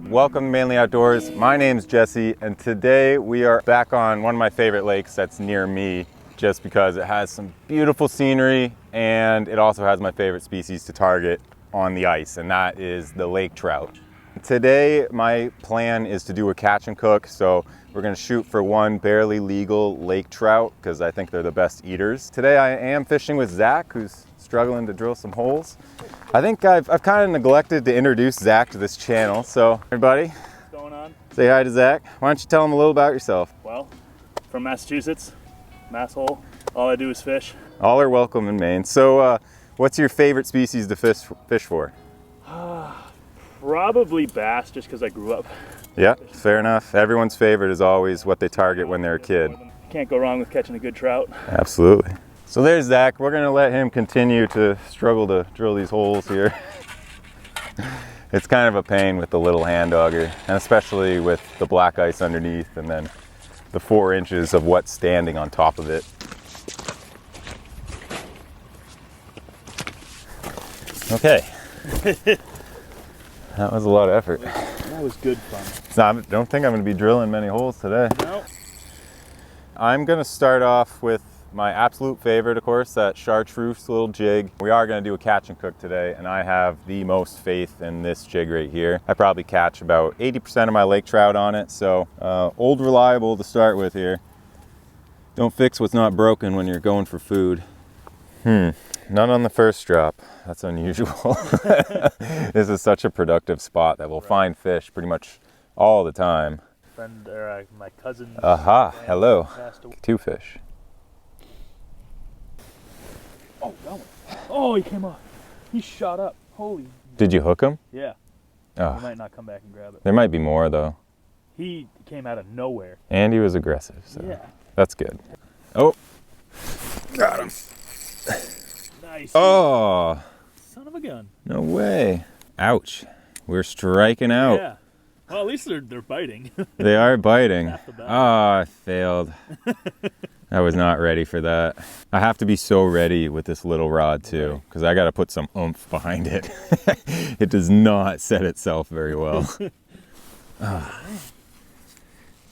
Welcome to Mainly Outdoors. My name's Jesse, and today we are back on one of my favorite lakes that's near me, just because it has some beautiful scenery and it also has my favorite species to target on the ice, and that is the lake trout. Today my plan is to do a catch and cook, so we're going to shoot for one barely legal lake trout because I think they're the best eaters. Today I am fishing with Zach, who's struggling to drill some holes. I think I've kind of neglected to introduce Zach to this channel, so everybody, What's going on? Say hi to Zach. Why don't you tell him a little about yourself? Well, from Massachusetts, Masshole. All I do is fish. All are welcome in Maine. So what's your favorite species to fish for? Probably bass, just because I grew up. Yeah, fair enough. Everyone's favorite is always what they target when they're a kid. Can't go wrong with catching a good trout. Absolutely. So there's Zach. We're gonna let him continue to struggle to drill these holes here. It's kind of a pain with the little hand auger, and especially with the black ice underneath and then the 4 inches of what's standing on top of it. Okay. That was a lot of effort. That was good fun. So I don't think I'm gonna be drilling many holes today. No. I'm gonna start off with my absolute favorite, of course, that chartreuse little jig. We are gonna do a catch and cook today, and I have the most faith in this jig right here. I probably catch about 80% of my lake trout on it, so old reliable to start with here. Don't fix what's not broken when you're going for food. None on the first drop. That's unusual. This is such a productive spot that we'll find fish pretty much all the time. Friend, or my cousin. Aha, hello. 2 fish. Oh, that one. Oh, he came off. He shot up. Holy. Did you hook him? Yeah. Oh. He might not come back and grab it. There might be more though. He came out of nowhere. And he was aggressive, so Yeah. that's good. Oh, got him. Nice. Oh, Son of a gun. no way. Ouch. We're striking out. Yeah. Well, at least they're biting. They are biting. Half the battle. Oh, I failed. I was not ready for that. I have to be so ready with this little rod too, because I got to put some oomph behind it. It does not set itself very well.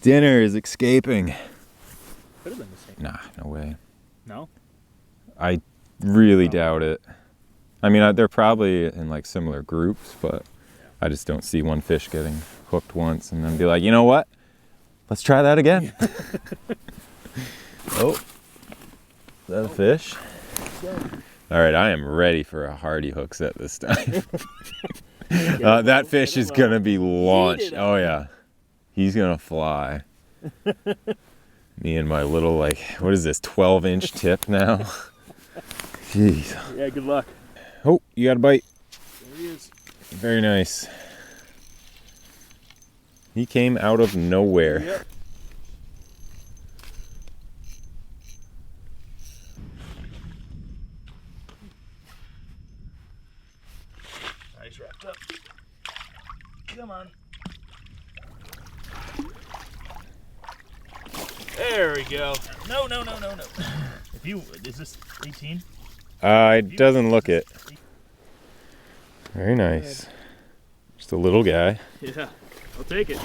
Dinner is escaping. Could have been the same. Nah, no way. No? I really doubt it. I mean, they're probably in like similar groups, but I just don't see one fish getting hooked once and then be like, you know what? Let's try that again. Oh, is that a fish? All right, I am ready for a hardy hook set this time. That fish is gonna be launched. Oh yeah, he's gonna fly. Me and my little, like, what is this, 12-inch tip now? Jeez. Yeah, good luck. Oh, you got a bite. There he is. Very nice. He came out of nowhere. Yep. Nice wrapped up. Come on. There we go. No. If you, is this 18? It doesn't look it. Very nice. Just a little guy. Yeah, I'll take it.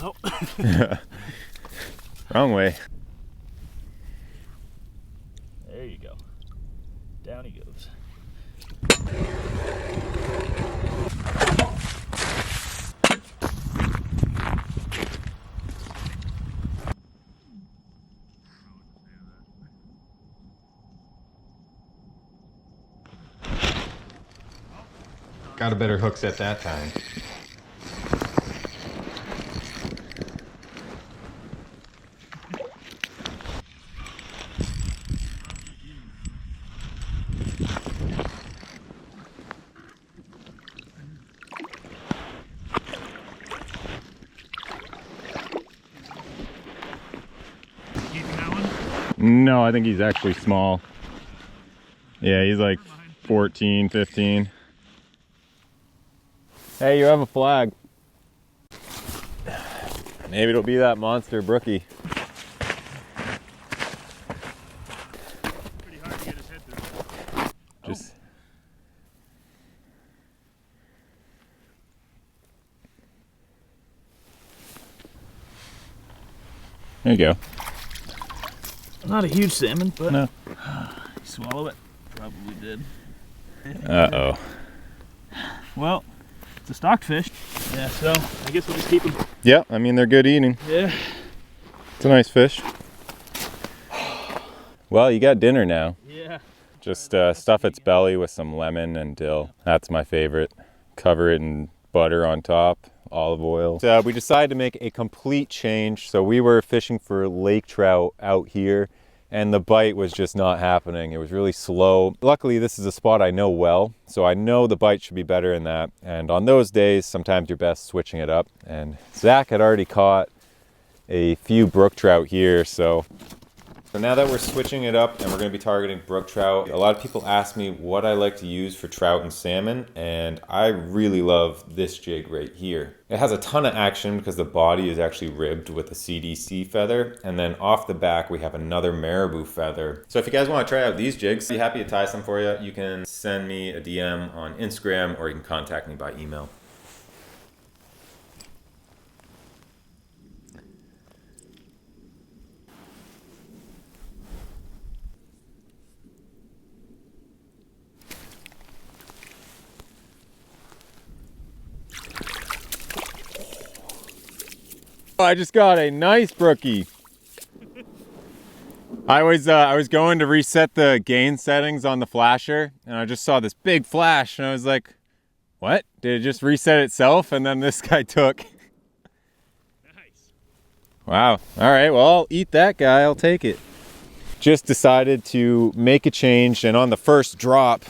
Oh. Wrong way. There you go. Down he goes. Got a better hook set that time. No, I think he's actually small. Yeah, he's like 14, 15. Hey, you have a flag. Maybe it'll be that monster brookie. Pretty hard to get his head through. Just. There you go. Not a huge salmon, but No. Swallow it. Probably did. Uh-oh. Well, it's a stocked fish. Yeah, so I guess we'll just keep them. Yeah, I mean, they're good eating. Yeah. It's a nice fish. Well, you got dinner now. Yeah. Just stuff its belly with some lemon and dill. That's my favorite. Cover it in butter on top, olive oil. So we decided to make a complete change. So we were fishing for lake trout out here, and the bite was just not happening. It was really slow. Luckily, this is a spot I know well, so I know the bite should be better in that. And on those days, sometimes you're best switching it up. And Zach had already caught a few brook trout here, so now that we're switching it up and we're going to be targeting brook trout, a lot of people ask me what I like to use for trout and salmon, and I really love this jig right here. It has a ton of action because the body is actually ribbed with a CDC feather, and then off the back we have another marabou feather. So if you guys want to try out these jigs, I'd be happy to tie some for you. You can send me a DM on Instagram or you can contact me by email. I just got a nice brookie. I was going to reset the gain settings on the flasher, and I just saw this big flash, and I was like, what? Did it just reset itself? And then this guy took. Nice. Wow. All right, well, I'll eat that guy. I'll take it. Just decided to make a change, and on the first drop,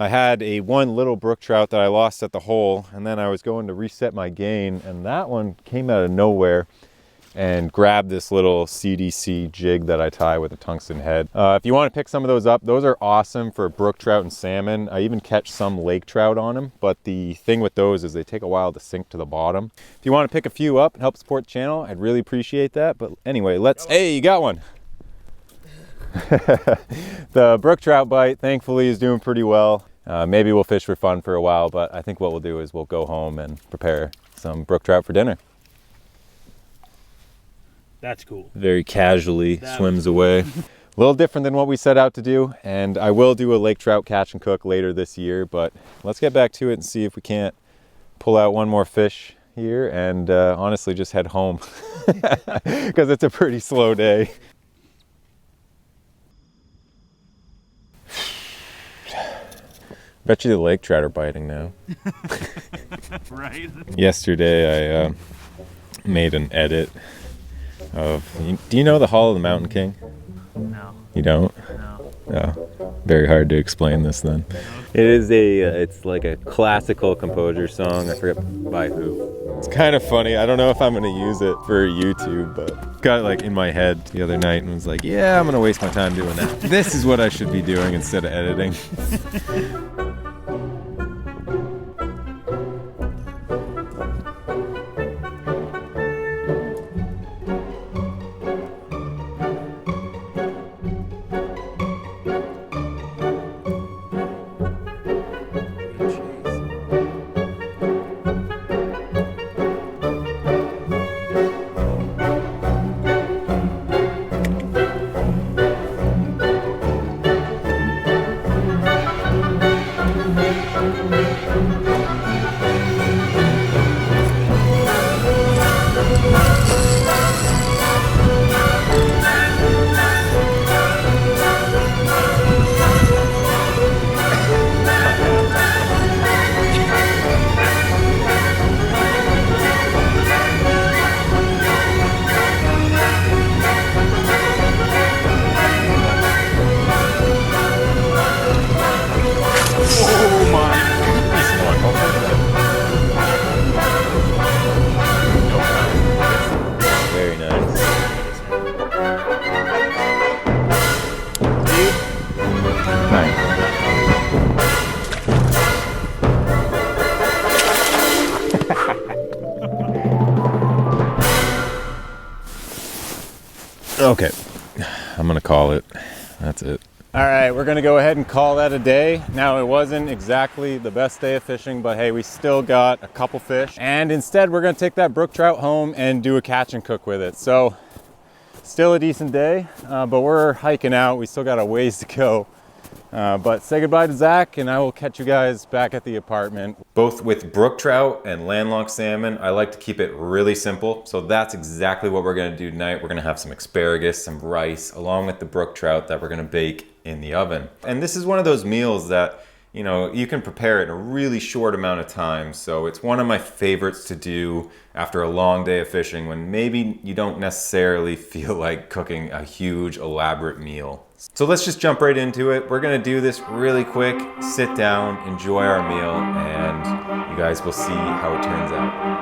I had one little brook trout that I lost at the hole, and then I was going to reset my gain, and that one came out of nowhere and grabbed this little CDC jig that I tie with a tungsten head. If you want to pick some of those up, those are awesome for brook trout and salmon. I even catch some lake trout on them, but the thing with those is they take a while to sink to the bottom. If you want to pick a few up and help support the channel, I'd really appreciate that. But anyway, hey, you got one. The brook trout bite, thankfully, is doing pretty well. Maybe we'll fish for fun for a while, but I think what we'll do is we'll go home and prepare some brook trout for dinner. That's cool. Very casually swims away. A little different than what we set out to do, and I will do a lake trout catch and cook later this year, but let's get back to it and see if we can't pull out one more fish here and honestly just head home because it's a pretty slow day. Bet you the lake trout are biting now. Right? Yesterday I made an edit of, do you know the Hall of the Mountain King? No. You don't? No. Oh, very hard to explain this then. It is it's like a classical composer song. I forget by who. It's kind of funny. I don't know if I'm going to use it for YouTube, but got it like in my head the other night and was like, yeah, I'm going to waste my time doing that. This is what I should be doing instead of editing. Okay, I'm gonna call it. That's it. All right, we're gonna go ahead and call that a day. Now, it wasn't exactly the best day of fishing, but hey, we still got a couple fish. And instead, we're gonna take that brook trout home and do a catch and cook with it. So, still a decent day, but we're hiking out. We still got a ways to go. But say goodbye to Zach, and I will catch you guys back at the apartment. Both with brook trout and landlocked salmon, I like to keep it really simple. So that's exactly what we're gonna do tonight. We're gonna have some asparagus, some rice, along with the brook trout that we're gonna bake in the oven. And this is one of those meals that, you know, you can prepare it in a really short amount of time. So it's one of my favorites to do after a long day of fishing when maybe you don't necessarily feel like cooking a huge elaborate meal. So let's just jump right into it. We're gonna do this really quick, sit down, enjoy our meal, and you guys will see how it turns out.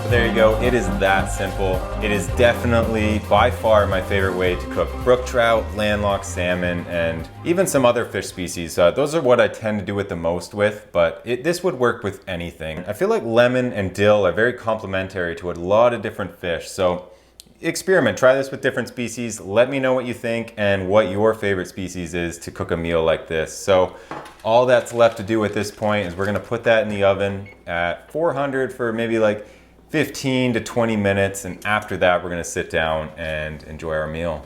There you go, it is that simple. It is definitely by far my favorite way to cook brook trout, landlocked salmon, and even some other fish species. Those are what I tend to do it the most with, but this would work with anything. I feel like lemon and dill are very complementary to a lot of different fish. So experiment, try this with different species. Let me know what you think and what your favorite species is to cook a meal like this. So all that's left to do at this point is we're gonna put that in the oven at 400 for maybe like 15 to 20 minutes, and after that we're gonna sit down and enjoy our meal.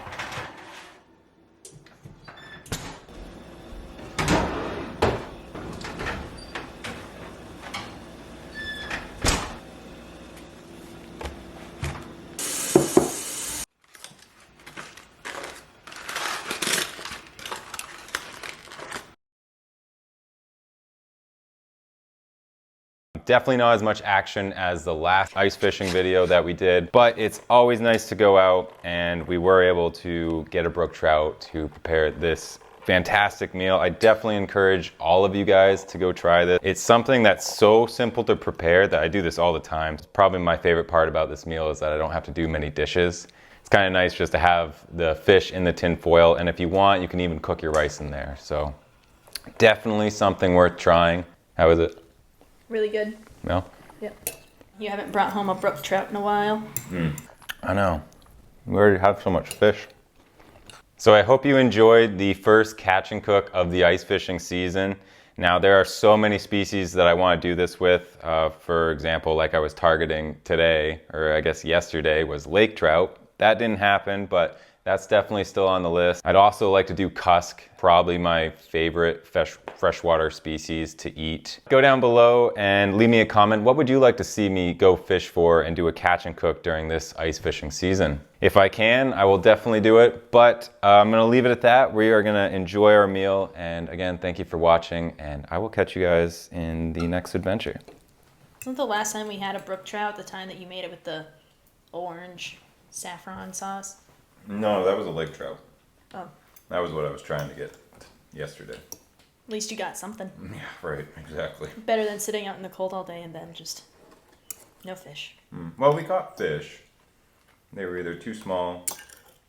Definitely not as much action as the last ice fishing video that we did, but it's always nice to go out, and we were able to get a brook trout to prepare this fantastic meal. I definitely encourage all of you guys to go try this. It's something that's so simple to prepare that I do this all the time. It's probably my favorite part about this meal is that I don't have to do many dishes. It's kind of nice just to have the fish in the tin foil, and if you want, you can even cook your rice in there. So definitely something worth trying. How is it? Really good. No? Yep. You haven't brought home a brook trout in a while. I know. We already have so much fish. So I hope you enjoyed the first catch and cook of the ice fishing season. Now there are so many species that I want to do this with. For example, like I was targeting today, or I guess yesterday, was lake trout. That didn't happen, but that's definitely still on the list. I'd also like to do cusk, probably my favorite freshwater species to eat. Go down below and leave me a comment. What would you like to see me go fish for and do a catch and cook during this ice fishing season? If I can, I will definitely do it, but I'm gonna leave it at that. We are gonna enjoy our meal, and again, thank you for watching, and I will catch you guys in the next adventure. Wasn't the last time we had a brook trout the time that you made it with the orange saffron sauce? No, that was a lake trout. Oh. That was what I was trying to get yesterday. At least you got something. Yeah, right, exactly. Better than sitting out in the cold all day and then just no fish. Well, we caught fish. They were either too small